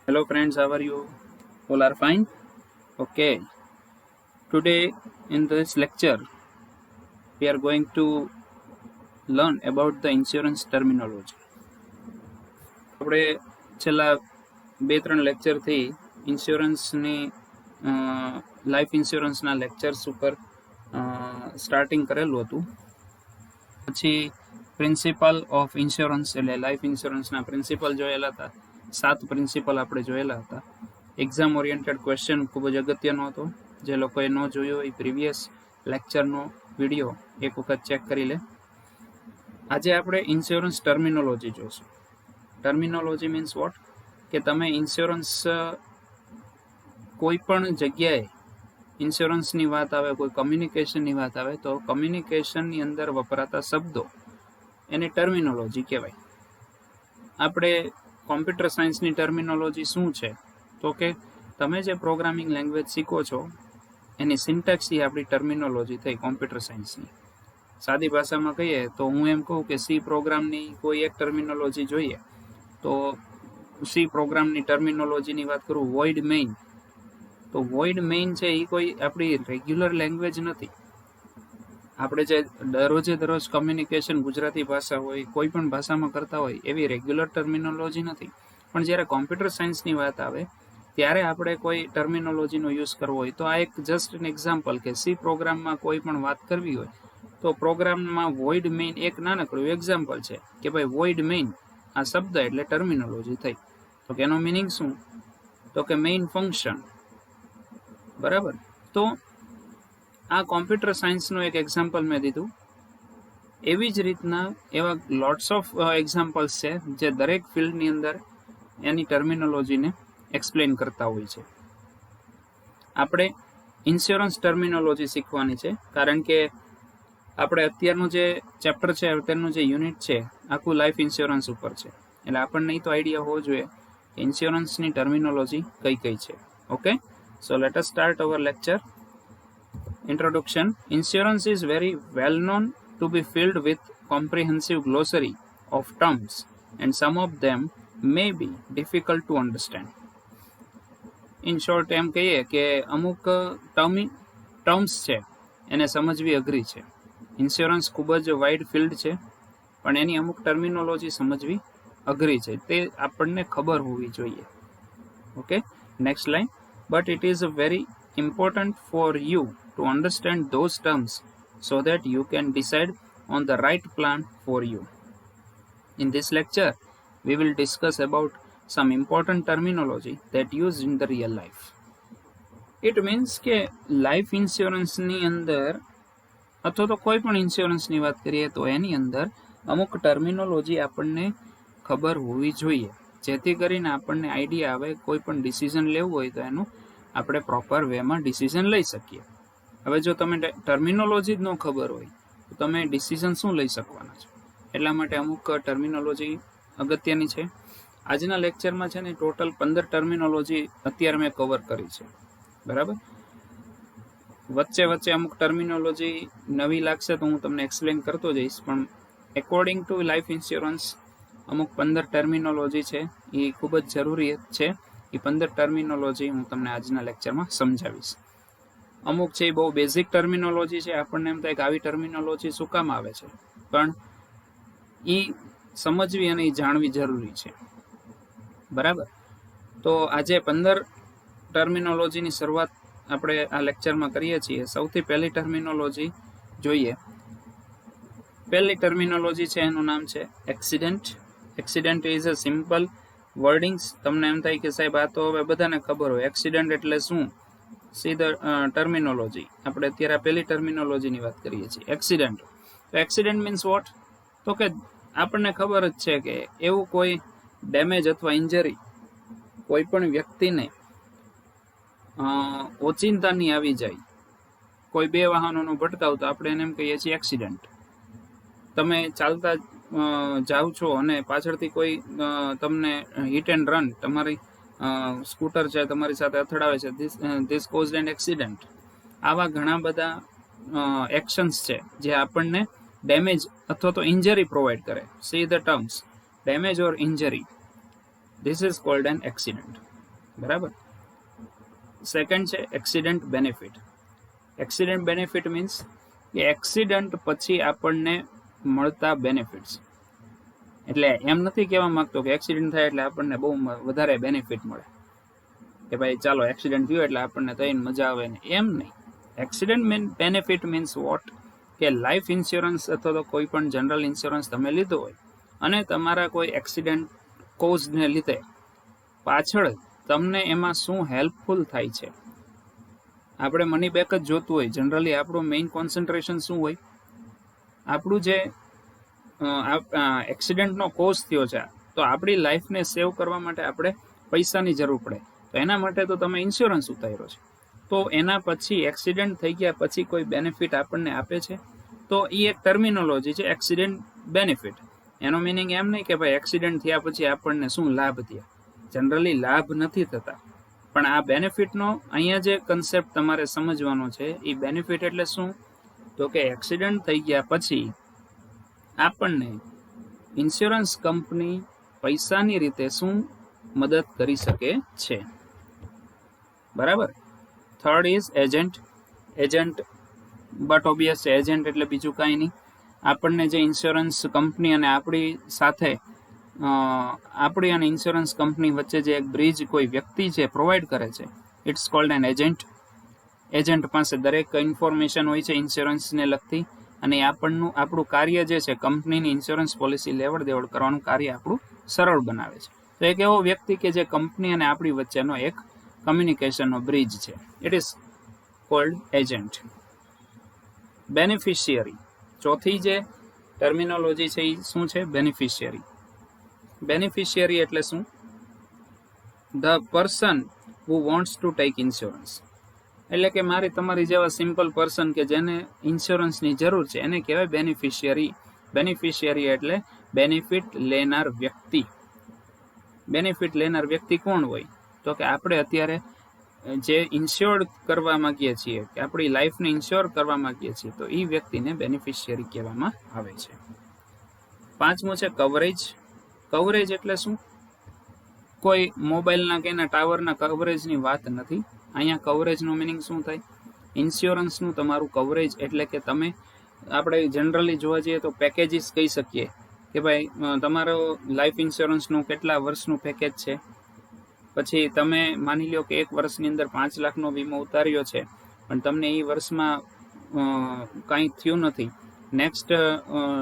Hello friends, how are you? All are fine? Okay. Today in this lecture we are going to learn about the insurance terminology. આપણે છેલ્લા 2-3 લેક્ચરથી ઇન્સ્યોરન્સની life ઇન્સ્યોરન્સના lectures ઉપર starting કરેલું હતું. પછી principal of insurance એટલે life ઇન્સ્યોરન્સના principal જોયેલા હતા. 7 principal આપણે જોયેલા હતા. એક્ઝામ ઓરિએન્ટેડ ક્વેશ્ચન ખૂબ જ અગત્યનો હતો. જે લોકોએ ન જોયો એ પ્રીવિયસ લેક્ચરનો વિડીયો એક વખત ચેક કરી લે. આજે આપણે ઇન્સ્યોરન્સ ટર્મિનોલોજી જોઈશું. Terminology means what? કે તમે ઇન્સ્યોરન્સ કોઈ પણ જગ્યાએ ઇન્સ્યોરન્સની વાત આવે, કોઈ કમ્યુનિકેશનની વાત આવે તો કમ્યુનિકેશનની અંદર વપરાતા શબ્દો એની ટર્મિનોલોજી કહેવાય. આપણે કોમ્પ્યુટર સાયન્સની ટર્મિનોલોજી શું છે? તો કે તમે જે પ્રોગ્રામિંગ લેંગ્વેજ શીખો છો એની સિન્ટેક્સ એ આપણી ટર્મિનોલોજી થઈ કોમ્પ્યુટર સાયન્સની. સાદી ભાષામાં કહીએ તો હું એમ કહું કે સી પ્રોગ્રામની કોઈ એક ટર્મિનોલોજી જોઈએ તો સી પ્રોગ્રામની ટર્મિનોલોજીની વાત કરું, વોઇડ મેઇન. તો વોઇડ મેઇન છે એ કોઈ આપણી રેગ્યુલર લેંગ્વેજ નથી. આપણે જે દરરોજ કમ્યુનિકેશન ગુજરાતી ભાષા હોય, કોઈ પણ ભાષામાં કરતા હોય એવી રેગ્યુલર ટર્મિનોલોજી નથી. પણ જ્યારે કોમ્પ્યુટર સાયન્સની વાત આવે ત્યારે આપણે કોઈ ટર્મિનોલોજીનો યુઝ કરવો હોય તો આ એક જસ્ટ એન એક્ઝામ્પલ કે સી પ્રોગ્રામમાં કોઈ પણ વાત કરવી હોય તો પ્રોગ્રામમાં વોઇડ મેઇન એક નાનકડું એક્ઝામ્પલ છે કે ભાઈ વોઇડ મેઇન આ શબ્દ એટલે ટર્મિનોલોજી થઈ. તો કે એનો મિનિંગ શું? તો કે મેઇન ફંક્શન. બરાબર. તો આ કોમ્પ્યુટર સાયન્સનું એક એક્ઝામ્પલ મેં દીધું. એવી જ રીતના એવા લોટ્સ ઓફ એક્ઝામ્પલ્સ છે જે દરેક ફિલ્ડની અંદર એની ટર્મિનોલોજીને એક્સપ્લેન કરતા હોય છે. આપણે ઇન્સ્યોરન્સ ટર્મિનોલોજી શીખવાની છે કારણ કે આપણે અત્યારનું જે ચેપ્ટર છે, અત્યારનું જે યુનિટ છે આખું લાઈફ ઇન્સ્યોરન્સ ઉપર છે. એટલે આપણને એ તો આઈડિયા હોવો જોઈએ કે ઇન્સ્યોરન્સની ટર્મિનોલોજી કઈ કઈ છે. Okay, so let us start our lecture. Introduction. Insurance is very well known to be filled with comprehensive glossary of terms and some of them may be difficult to understand. In short એમ કહીએ કે અમુક terms છે એને સમજવી અઘરી છે. Insurance ખૂબ જ વાઇડ ફિલ્ડ છે પણ એની અમુક ટર્મિનોલોજી સમજવી અઘરી છે. તે આપણને ખબર હોવી જોઈએ. Okay, next line. But it is very important for you to understand those terms so that you can decide on the right plan for you. In this lecture, we will discuss about some important terminology that used in the real life. It means કે life ઇન્સ્યોરન્સની અંદર અથવા તો કોઈ પણ ઇન્સ્યોરન્સની વાત કરીએ તો એની અંદર અમુક ટર્મિનોલોજી આપણને ખબર હોવી જોઈએ જેથી કરીને આપણને આઈડિયા આવે કોઈ પણ ડિસિઝન લેવું હોય તો એનું આપણે પ્રોપર વેમાં ડિસિઝન લઈ શકીએ. હવે જો તમે ટર્મિનોલોજી જ ન ખબર હોય તો તમે ડિસિઝન શું લઈ શકવાના છો? એટલા માટે અમુક ટર્મિનોલોજી અગત્યની છે. આજના લેક્ચરમાં છે ને ટોટલ 15 ટર્મિનોલોજી અત્યારે મેં કવર કરી છે. બરાબર. વચ્ચે અમુક ટર્મિનોલોજી નવી લાગશે તો હું તમને એક્સપ્લેન કરતો જઈશ, પણ એકોર્ડિંગ ટુ લાઈફ ઇન્સ્યોરન્સ અમુક 15 ટર્મિનોલોજી છે એ ખૂબ જ જરૂરી છે. એ 15 ટર્મિનોલોજી હું તમને આજના લેક્ચરમાં સમજાવીશ. અમુક છે એ બહુ બેઝિક ટર્મિનોલોજી છે. આપણને એમ થાય કે આવી ટર્મિનોલોજી શું કામ આવે છે, પણ એ સમજવી અને એ જાણવી જરૂરી છે. બરાબર. તો આજે 15 ટર્મિનોલોજીની શરૂઆત આપણે આ લેક્ચરમાં કરીએ છીએ. સૌથી પહેલી ટર્મિનોલોજી જોઈએ. પહેલી ટર્મિનોલોજી છે એનું નામ છે accident. Accident is a simple wordings. તમને એમ થાય કે સાહેબ આ તો હવે બધાને ખબર હોય એક્સિડન્ટ એટલે શું. સીધા ટર્મિનોલોજી આપણે અત્યારે પહેલી ટર્મિનોલોજીની વાત કરીએ છીએ, એક્સિડન્ટ. તો એક્સિડન્ટ મીન્સ વોટ? તો કે આપણને ખબર જ છે કે એવું કોઈ ડેમેજ અથવા ઇન્જરી કોઈ પણ વ્યક્તિને ઓચિંતાની આવી જાય, કોઈ બે વાહનોનો ભટકાવ, તો આપણે એને એમ કહીએ છીએ એક્સિડન્ટ. તમે ચાલતા જાઓ છો અને પાછળથી કોઈ તમને હિટ એન્ડ રન, તમારી સ્કૂટર છે તમારી સાથે અથડાવે છે, ધીસ કોઝડ એન એક્સિડન્ટ. આવા ઘણા બધા એક્શન્સ છે જે આપણને ડેમેજ અથવા તો ઇન્જરી પ્રોવાઈડ કરે. See the terms damage or injury. This is called an accident. બરાબર. સેકન્ડ છે accident benefit. Accident benefit means કે એક્સિડન્ટ પછી આપણને મળતા બેનિફિટ્સ. એટલે એમ નથી કહેવા માંગતો કે એક્સિડન્ટ થાય એટલે આપણને બહુ વધારે બેનિફિટ મળે, કે ભાઈ ચાલો એક્સિડન્ટ થયો એટલે આપણને થઈને મજા આવે ને, એમ નહીં. એક્સિડન્ટ બેનિફિટ મીન્સ વોટ, કે લાઈફ ઇન્સ્યોરન્સ અથવા તો કોઈ પણ જનરલ ઇન્સ્યોરન્સ તમે લીધો હોય અને તમારા કોઈ એક્સિડન્ટ કોઝને લીધે પાછળ તમને એમાં શું હેલ્પફુલ થાય છે. આપણે મની બેક જ જોતું હોય. જનરલી આપણું મેઇન કોન્સન્ટ્રેશન શું હોય, આપણું જે એક્સિડન્ટનો કોઝ થયો છે તો આપણી લાઈફને સેવ કરવા માટે આપણે પૈસાની જરૂર પડે, તો એના માટે તો તમે ઇન્સ્યોરન્સ ઉતાર્યો છે. તો એના પછી એક્સિડન્ટ થઈ ગયા પછી કોઈ બેનિફિટ આપણને આપે છે, તો એ એક ટર્મિનોલોજી છે એક્સિડન્ટ બેનિફિટ. એનો મિનિંગ એમ નહીં કે ભાઈ એક્સિડન્ટ થયા પછી આપણને શું લાભ થયા. જનરલી લાભ નથી થતા, પણ આ બેનિફિટનો અહીંયા જે કન્સેપ્ટ તમારે સમજવાનો છે, એ બેનિફિટ એટલે શું, તો કે એક્સિડન્ટ થઈ ગયા પછી આપણને ઇન્સ્યોરન્સ કંપની પૈસાની રીતે શું મદદ કરી શકે છે. બરાબર. Third is agent. Agent, but obvious agent એટલે બીજું કાંઈ નહીં, આપણને જે ઇન્સ્યોરન્સ કંપની અને આપણી સાથે આપણી અને ઇન્સ્યોરન્સ કંપની વચ્ચે જે એક બ્રિજ કોઈ વ્યક્તિ છે પ્રોવાઈડ કરે છે, it's called an agent. Agent પાસે દરેક ઇન્ફોર્મેશન હોય છે ઇન્સ્યોરન્સને લગતી, અને આપણું કાર્ય જે છે કંપનીની ઇન્સ્યોરન્સ પોલિસી લેવડ દેવડ કરવાનું કાર્ય આપણું સરળ બનાવે છે. તો એક એવો વ્યક્તિ કે જે કંપની અને આપણી વચ્ચેનો એક કમ્યુનિકેશનનો બ્રિજ છે, it is called agent. Beneficiary, ચોથી જે ટર્મિનોલોજી છે એ શું છે, બેનિફિશિયરી. બેનિફિશિયરી એટલે શું, the person who wants to take insurance. એટલે કે તમારી જેવા સિમ્પલ પર્સન કે જેને ઇન્સ્યોરન્સની જરૂર છે એને કહેવાય બેનિફિશિયરી. બેનિફિશિયરી એટલે બેનિફિટ લેનાર વ્યક્તિ. બેનિફિટ લેનાર વ્યક્તિ કોણ હોય, તો કે આપણે અત્યારે જે ઇન્શ્યોર્ડ કરવા માંગીએ છીએ, કે આપણી લાઈફને ઇન્શ્યોર કરવા માંગીએ છીએ, તો એ વ્યક્તિને બેનિફિશિયરી કહેવામાં આવે છે. પાંચમું છે કવરેજ. કવરેજ એટલે શું, કોઈ મોબાઈલના કે એના ટાવરના કવરેજની વાત નથી. અહીંયા કવરેજનું મિનિંગ શું થાય, ઇન્સ્યોરન્સનું તમારું કવરેજ એટલે કે તમે, આપણે જનરલી જોવા જઈએ તો પેકેજીસ કહી શકીએ કે ભાઈ તમારો લાઈફ ઇન્સ્યોરન્સનું કેટલા વર્ષનું પેકેજ છે. પછી તમે માની લો કે એક વર્ષની અંદર 5 લાખનો વીમો ઉતાર્યો છે, પણ તમને એ વર્ષમાં કાંઈ થયું નથી. નેક્સ્ટ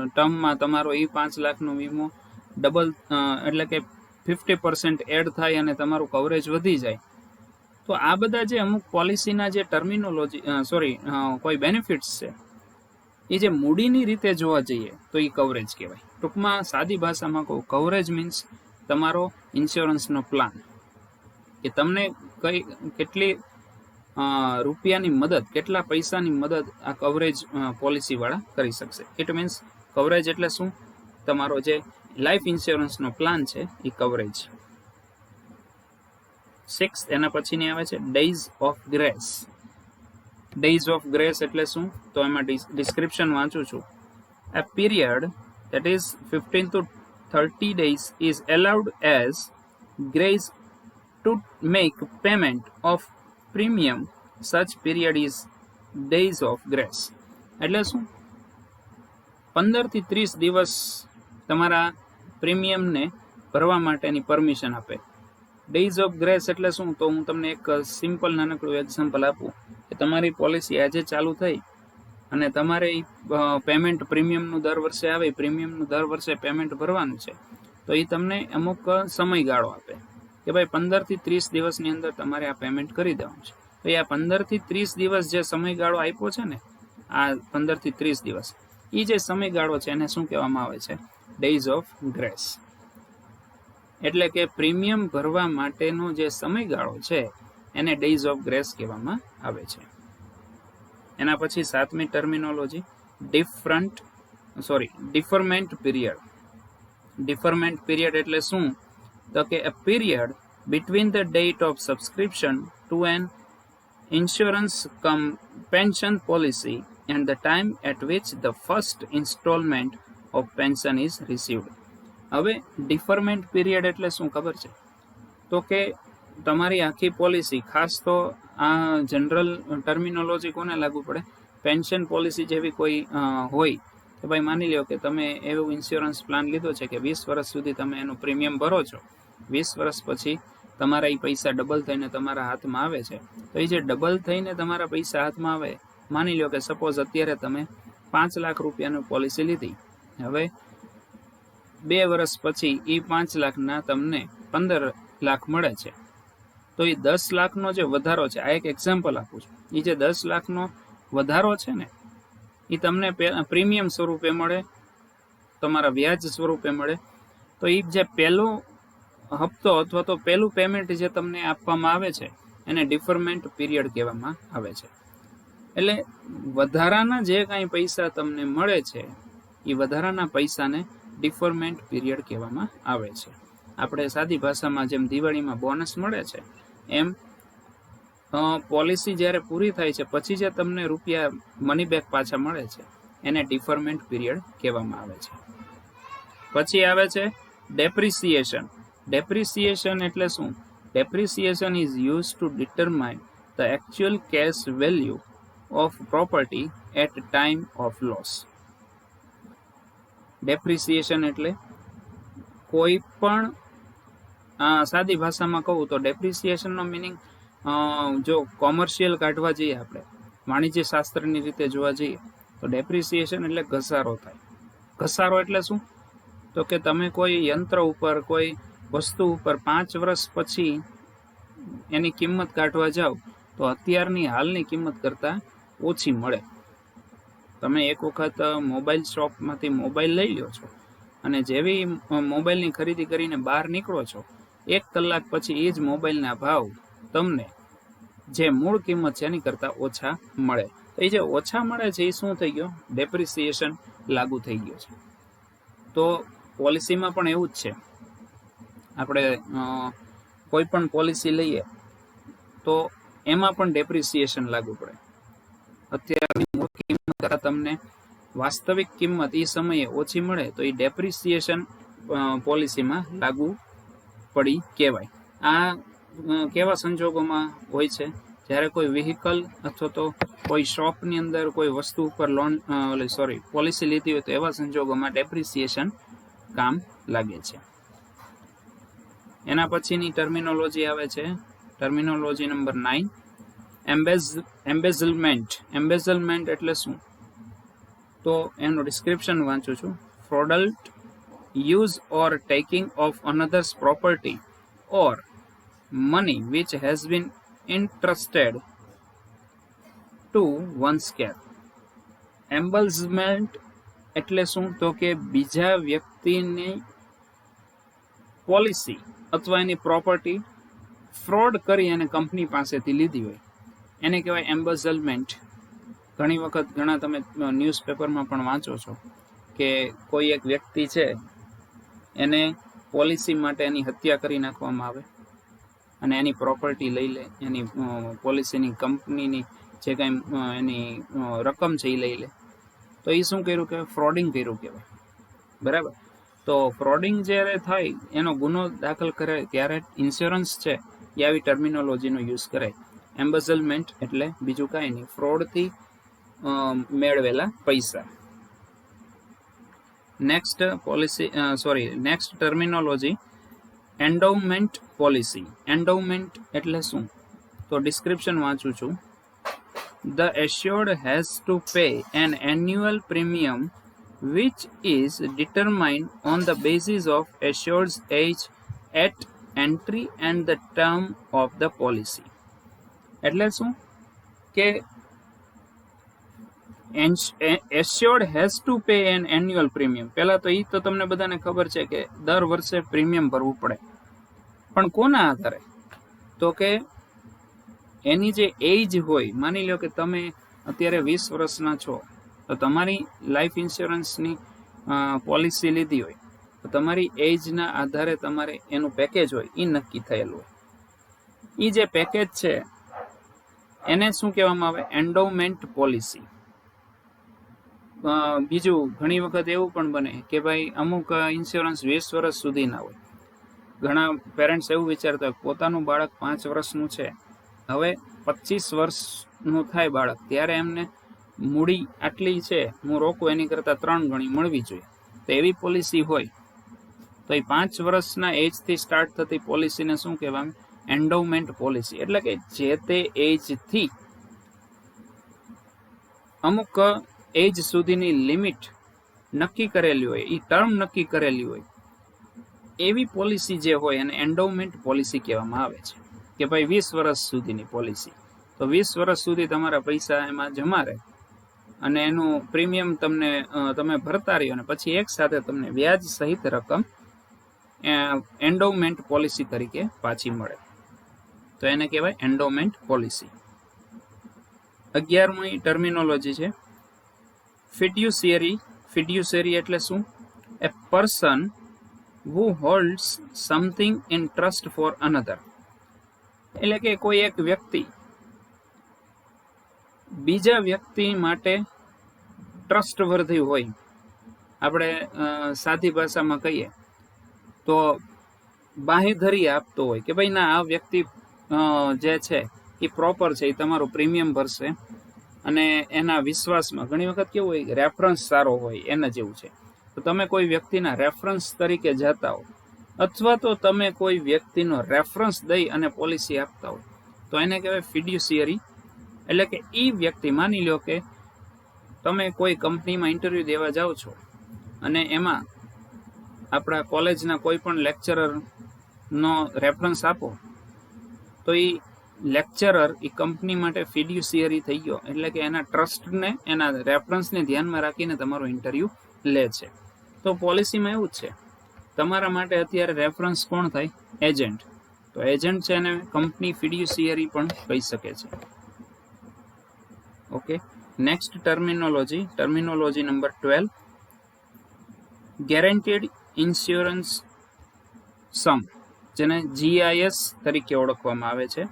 ટર્મમાં તમારો એ 5 લાખનો વીમો ડબલ એટલે કે 50% એડ થાય અને તમારું કવરેજ વધી જાય. તો આ બધા જે અમુક પોલિસીના જે ટર્મિનોલોજી કોઈ બેનિફિટ્સ છે, એ જે મૂડીની રીતે જોવા જઈએ તો એ કવરેજ કહેવાય. ટૂંકમાં સાદી ભાષામાં કહું, કવરેજ મીન્સ તમારો ઇન્સ્યોરન્સનો પ્લાન, કે તમને કેટલી રૂપિયાની મદદ, કેટલા પૈસાની મદદ આ કવરેજ પોલિસીવાળા કરી શકશે. ઇટ મીન્સ કવરેજ એટલે શું, તમારો જે લાઈફ ઇન્સ્યોરન્સનો પ્લાન છે એ કવરેજ. 6th એના પછીની આવે છે days of grace. Days of grace એટલે શું, તો એમાં ડિસ્ક્રિપ્શન વાંચું છું. A period that is 15 to 30 days is allowed as grace to make payment of premium. Such period is days of grace. એટલે શું, 15 થી 30 દિવસ તમારા પ્રીમિયમને ભરવા માટેની પરમિશન આપે. ડેઝ ઓફ ગ્રેસ એટલે શું, તો હું તમને એક સિમ્પલ નાનકડું એક્ઝામ્પલ આપું કે તમારી પોલિસી આજે ચાલુ થઈ અને તમારે પેમેન્ટ પ્રીમિયમનું દર વર્ષે આવે, પ્રીમિયમનું દર વર્ષે પેમેન્ટ ભરવાનું છે, તો એ તમને અમુક સમયગાળો આપે કે ભાઈ 15 થી 30 દિવસની અંદર તમારે આ પેમેન્ટ કરી દેવાનું છે. તો આ 15 થી 30 દિવસ જે સમયગાળો આપ્યો છે ને, આ 15 થી 30 દિવસ, એ જે સમયગાળો છે એને શું કહેવામાં આવે છે, ડેઝ ઓફ ગ્રેસ. એટલે કે પ્રીમિયમ ભરવા માટેનો જે સમયગાળો છે એને ડેઝ ઓફ ગ્રેસ કહેવામાં આવે છે. એના પછી 7મી ટર્મિનોલોજી ડિફરમેન્ટ પીરિયડ. ડિફરમેન્ટ પીરિયડ એટલે શું, તો કે a period between the date of subscription to an insurance pension policy and the time at which the first installment of pension is received. હવે ડિફરમેન્ટ પીરિયડ એટલે શું ખબર છે, તો કે તમારી આખી પોલિસી, ખાસ તો આ જનરલ ટર્મિનોલોજી કોને લાગુ પડે? પેન્શન પોલિસી જેવી કોઈ હોય કે ભાઈ માની લો કે તમે એવું ઇન્સ્યોરન્સ પ્લાન લીધો છે કે 20 વર્ષ સુધી તમે એનું પ્રીમિયમ ભરો છો, 20 વર્ષ પછી તમારા એ પૈસા ડબલ થઈને તમારા હાથમાં આવે છે. તો એ જે ડબલ થઈને તમારા પૈસા હાથમાં આવે, માની લો કે સપોઝ અત્યારે તમે 5 લાખ રૂપિયાની પોલિસી લીધી, હવે 2 વર્ષ પછી એ 5 લાખના તમને 15 લાખ મળે છે. તો એ 10 લાખનો જે વધારો છે, આ એક એક્ઝામ્પલ આપું છું, એ જે 10 લાખનો વધારો છે ને, એ તમને પ્રીમિયમ સ્વરૂપે મળે, તમારા વ્યાજ સ્વરૂપે મળે. તો એ જે પહેલો હપ્તો અથવા તો પહેલું પેમેન્ટ જે તમને આપવામાં આવે છે એને ડિફરમેન્ટ પીરિયડ કહેવામાં આવે છે. એટલે વધારાના જે કાંઈ પૈસા તમને મળે છે એ વધારાના પૈસાને ડિફરમેન્ટ પીરિયડ કહેવામાં આવે છે. આપણે સાદી ભાષામાં જેમ દિવાળીમાં બોનસ મળે છે, એમ પોલિસી જ્યારે પૂરી થાય છે પછી જે તમને રૂપિયા મની બેક પાછા મળે છે એને ડિફરમેન્ટ પીરિયડ કહેવામાં આવે છે. પછી આવે છે ડેપ્રિસિએશન. ડેપ્રિસિએશન એટલે શું? Depreciation is use to determine the actual cash value of property at time of loss. Depreciation એટલે કોઈ પણ, સાદી ભાષામાં કહું તો ડેપ્રિસિએશનનો મિનિંગ, જો કોમર્શિયલ કાઢવા જઈએ, આપણે વાણિજ્ય શાસ્ત્રની રીતે જોવા જઈએ તો ડેપ્રિસિએશન એટલે ઘસારો થાય. ઘસારો એટલે શું? તો કે તમે કોઈ યંત્ર ઉપર, કોઈ વસ્તુ ઉપર 5 વર્ષ પછી એની કિંમત કાઢવા જાઓ તો અત્યારની હાલની કિંમત કરતાં ઓછી મળે. તમે એક વખત મોબાઈલ શોપમાંથી મોબાઈલ લઈ લ્યો છો અને જેવી મોબાઈલની ખરીદી કરીને બહાર નીકળો છો, 1 કલાક પછી એ જ મોબાઈલના ભાવ તમને જે મૂળ કિંમત છે એની કરતાં ઓછા મળે. તો એ જે ઓછા મળે છે એ શું થઈ ગયો? ડેપ્રિસિએશન લાગુ થઈ ગયો છે. તો પોલિસીમાં પણ એવું જ છે. આપણે કોઈ પણ પોલિસી લઈએ તો એમાં પણ ડેપ્રિસિએશન લાગુ પડે. અત્યારની મૂળ કિંમત કરતાં તમને વાસ્તવિક કિંમત એ સમયે ઓછી મળે તો એ ડેપ્રિસિએશન પોલિસીમાં લાગુ પડી કહેવાય. આ કેવા સંજોગોમાં હોય છે? જ્યારે કોઈ વ્હીકલ અથવા તો કોઈ શોપની અંદર કોઈ વસ્તુ ઉપર પોલિસી લીધી હોય તો એવા સંજોગોમાં ડેપ્રિસિએશન કામ લાગે છે. એના પછીની ટર્મિનોલોજી આવે છે, ટર્મિનોલોજી નંબર 9, એમ્બેઝલમેન્ટ. એમ્બેઝલમેન્ટ એટલે શું? તો એનું ડિસ્ક્રિપ્શન વાંચું છું. Fraudulent use or taking of another's property or money which has been entrusted to one's care. Embezzlement એટલે શું? તો કે બીજા વ્યક્તિની પોલિસી અથવા એની પ્રોપર્ટી ફ્રોડ કરી અને કંપની પાસેથી લીધી હોય એને કહેવાય એમ્બેઝલમેન્ટ. ઘણી વખત ઘણા તમે ન્યૂઝપેપરમાં પણ વાંચો છો કે કોઈ એક વ્યક્તિ છે એને પોલિસી માટે એની હત્યા કરી નાખવામાં આવે અને એની પ્રોપર્ટી લઈ લે, એની પોલિસીની કંપનીની જે કાંઈ એની રકમ છે એ લઈ લે. તો એ શું કર્યું કહેવાય? ફ્રોડિંગ કર્યું કહેવાય. બરાબર? તો ફ્રોડિંગ જ્યારે થાય, એનો ગુનો દાખલ કરે ત્યારે ઇન્સ્યોરન્સ છે એ આવી ટર્મિનોલોજીનો યુઝ કરે. એમ્બેઝલમેન્ટ એટલે બીજું કાંઈ નહીં, ફ્રોડથી મેળવેલા પૈસા. Next terminology endowment policy. Endowment એટલે શું? તો ડિસ્ક્રિપ્શન વાંચું છું. The assured has to pay an annual premium which is determined on the basis of assured's age at entry and the term of the policy. એટલે શું? કે assured has to pay an annual premium. પહેલા તો એ તો તમને બધાને ખબર છે કે દર વર્ષે પ્રીમિયમ ભરવું પડે. પણ કોના આધારે? તો કે એની જે એજ હોય, માની લો કે તમે અત્યારે 20 વર્ષના છો તો તમારી લાઈફ ઇન્સ્યોરન્સની પોલિસી લીધી હોય તો તમારી એજના આધારે તમારે એનું પેકેજ હોય એ નક્કી થયેલું હોય. એ જે પેકેજ છે એને શું કહેવામાં આવે? Endowment policy. બીજું ઘણી વખત એવું પણ બને કે ભાઈ અમુક ઇન્સ્યોરન્સ 20 વર્ષ સુધીના હોય. ઘણા પેરેન્ટ્સ એવું વિચારતા હોય પોતાનું બાળક 5 વર્ષનું છે, હવે 25 વર્ષનું થાય બાળક ત્યારે એમને મૂડી આટલી છે, હું રોકું એની કરતાં 3 ગણી મળવી જોઈએ. તો એવી પોલિસી હોય તો એ 5 વર્ષના એજથી સ્ટાર્ટ થતી પોલિસીને શું કહેવાય? Endowment policy. એટલે કે જે તે એજથી અમુક એજ સુધીની લિમિટ નક્કી કરેલી હોય, એ ટર્મ નક્કી કરેલી હોય, એવી પોલિસી જે હોય એને એન્ડોવમેન્ટ પોલિસી કહેવામાં આવે છે. કે ભાઈ 20 વર્ષ સુધીની પોલિસી, તો 20 વર્ષ સુધી તમારા પૈસા એમાં જમા રહે અને એનું પ્રીમિયમ તમે ભરતા રહ્યો અને પછી એક સાથે તમને વ્યાજ સહિત રકમ એન્ડોવમેન્ટ પોલિસી તરીકે પાછી મળે, તો એને કહેવાય એન્ડોવમેન્ટ પોલિસી. 11મી ટર્મિનોલોજી છે ફિડ્યુશિયરી. ફિડ્યુશિયરી એટલે શું? એ person who holds something in trust for another. એટલે કે કોઈ એક વ્યક્તિ બીજા વ્યક્તિ માટે ટ્રસ્ટવર્ધી હોય. આપણે સાદી ભાષામાં કહીએ તો બાંહેધરી આપતો હોય કે ભાઈ ના, આ વ્યક્તિ જે છે એ પ્રોપર છે, એ તમારું પ્રીમિયમ ભરશે, અને એના વિશ્વાસમાં ઘણી વખત કેવું હોય, રેફરન્સ સારો હોય, એના જેવું છે. તો તમે કોઈ વ્યક્તિના રેફરન્સ તરીકે જતા હો, અથવા તો તમે કોઈ વ્યક્તિનો રેફરન્સ દઈ અને પોલિસી આપતા હો, તો એને કહેવાય ફિડ્યુશિયરી. એટલે કે એ વ્યક્તિ, માની લો કે તમે કોઈ કંપનીમાં ઇન્ટરવ્યૂ દેવા જાઓ છો અને એમાં આપણા કોલેજના કોઈ પણ લેક્ચરરનો રેફરન્સ આપો, તો એ લેક્ચરર એ કંપની માટે ફિડ્યુશિયરી થઈ ગયો. એટલે કે એના ટ્રસ્ટને, એના રેફરન્સને ધ્યાનમાં રાખીને તમારો ઇન્ટરવ્યૂ લે છે. તો પોલિસીમાં એવું જ છે, તમારા માટે અત્યારે રેફરન્સ કોણ થાય? એજન્ટ. તો એજન્ટ છે એને કંપની ફિડ્યુશિયરી પણ કહી શકે છે. Okay, next terminology number 12, guaranteed insurance sum, જેને GIS તરીકે ઓળખવામાં આવે છે.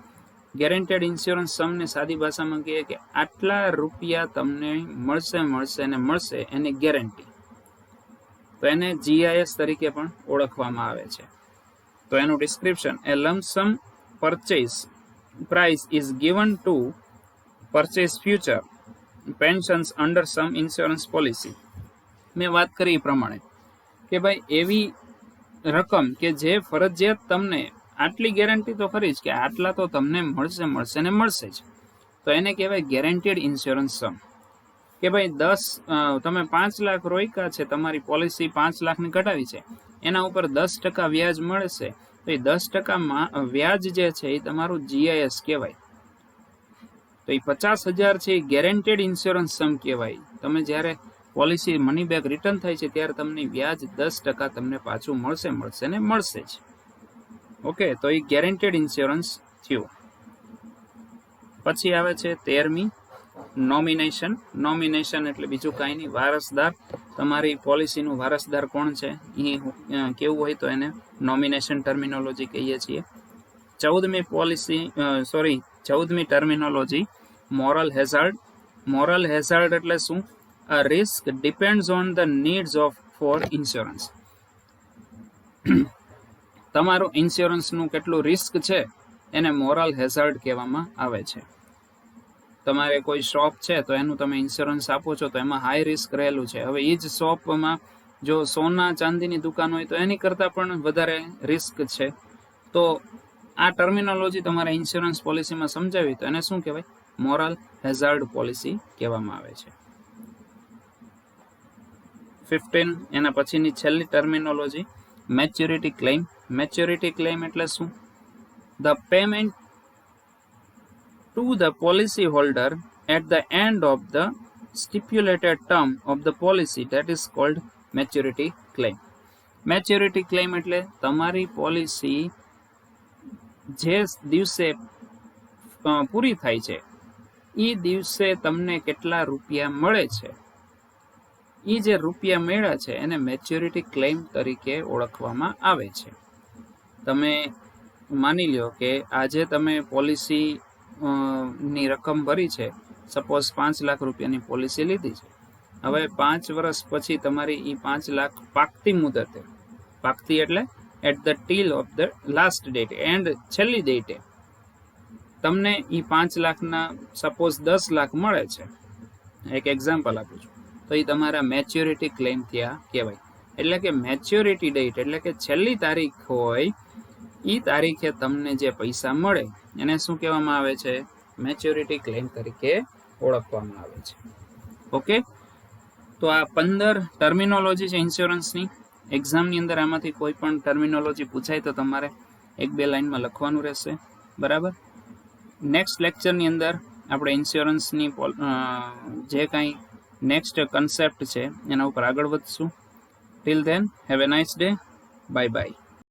ગેરંટેડ ઇન્સ્યોરન્સ સમને સાદી ભાષામાં કહીએ કે આટલા રૂપિયા તમને મળશે એની ગેરંટી. તો એને GIS તરીકે પણ ઓળખવામાં આવે છે. તો એનું description, a lump sum purchase price is given to purchase future pensions under some insurance policy. મેં વાત કરી એ પ્રમાણે કે ભાઈ એવી રકમ કે જે ફરજિયાત તમને, આટલી ગેરંટી તો ખરી જ કે આટલા તો તમને મળશે જ, તો એને કહેવાય ગેરંટીડ ઇન્સ્યોરન્સ સમ. કે ભાઈ તમે 5 લાખ રોક્યા છે, તમારી પોલિસી 5 લાખની કઢાવી છે, એના ઉપર 10% વ્યાજ મળશે, તો એ 10% વ્યાજ જે છે એ તમારું GIS કહેવાય. તો એ 50,000 છે એ ગેરંટેડ ઇન્સ્યોરન્સ સમ કહેવાય. તમે જ્યારે પોલિસી મની બેક રિટર્ન થાય છે ત્યારે તમને વ્યાજ 10% તમને પાછું મળશે જ. ઓકે, તો એ ગેરંટેડ ઇન્સ્યોરન્સ થયું. પછી આવે છે 13મી નોમિનેશન. નોમિનેશન એટલે બીજું કાંઈ નહીં, વારસદાર. તમારી પોલિસીનું વારસદાર કોણ છે એ કેવું હોય તો એને નોમિનેશન ટર્મિનોલોજી કહીએ છીએ. 14મી terminology moral hazard. Moral hazard એટલે શું? A risk depends on the needs of for insurance. તમારું ઇન્સ્યોરન્સનું કેટલું રિસ્ક છે એને મોરલ હેઝાર્ડ કહેવામાં આવે છે. તમારે કોઈ શોપ છે તો એનું તમે ઇન્સ્યોરન્સ આપો છો તો એમાં હાઈ રિસ્ક રહેલું છે. હવે એ જ શોપમાં જો સોના ચાંદીની દુકાન હોય તો એની કરતાં પણ વધારે રિસ્ક છે. તો આ ટર્મિનોલોજી તમારે ઇન્સ્યોરન્સ પોલિસીમાં સમજાવી તો એને શું કહેવાય? મોરલ હેઝાર્ડ પોલિસી કહેવામાં આવે છે. 15 એના પછીની છેલ્લી terminology maturity claim. Maturity claim એટલે શું? The payment to the policy holder at the end of the stipulated term of the policy, that is called maturity claim. Maturity claim એટલે તમારી પોલિસી જે દિવસે પૂરી થાય છે એ દિવસે તમને કેટલા રૂપિયા મળે છે, એ જે રૂપિયા મળ્યા છે એને મેચ્યોરિટી ક્લેમ તરીકે ઓળખવામાં આવે છે. તમે માની લો કે આજે તમે પોલિસી ની રકમ ભરી છે, સપોઝ 5 લાખ રૂપિયાની પોલિસી લીધી છે. હવે 5 વર્ષ પછી તમારી એ 5 લાખ પાકતી મુદતે, પાકતી એટલે at the till of the last date, and છેલ્લી ડેટે તમને એ 5 લાખના સપોઝ 10 લાખ મળે છે, એક એક્ઝામ્પલ આપું છું, તો એ તમારા મેચ્યોરિટી ક્લેમ ત્યાં કહેવાય. એટલે કે મેચ્યોરિટી ડેટ એટલે કે છેલ્લી તારીખ હોય એ તારીખે તમને જે પૈસા મળે એને શું કહેવામાં આવે છે? મેચ્યોરિટી ક્લેમ તરીકે ઓળખવામાં આવે છે. ઓકે, તો આ 15 ટર્મિનોલોજી છે ઇન્સ્યોરન્સની. એક્ઝામની અંદર આમાંથી કોઈ પણ ટર્મિનોલોજી પૂછાય તો તમારે 1-2 લાઇનમાં લખવાનું રહેશે. બરાબર. નેક્સ્ટ લેક્ચરની અંદર આપણે ઇન્સ્યોરન્સની જે કાંઈ નેક્સ્ટ કન્સેપ્ટ છે એના ઉપર આગળ વધશું. Till then have a nice day. Bye by.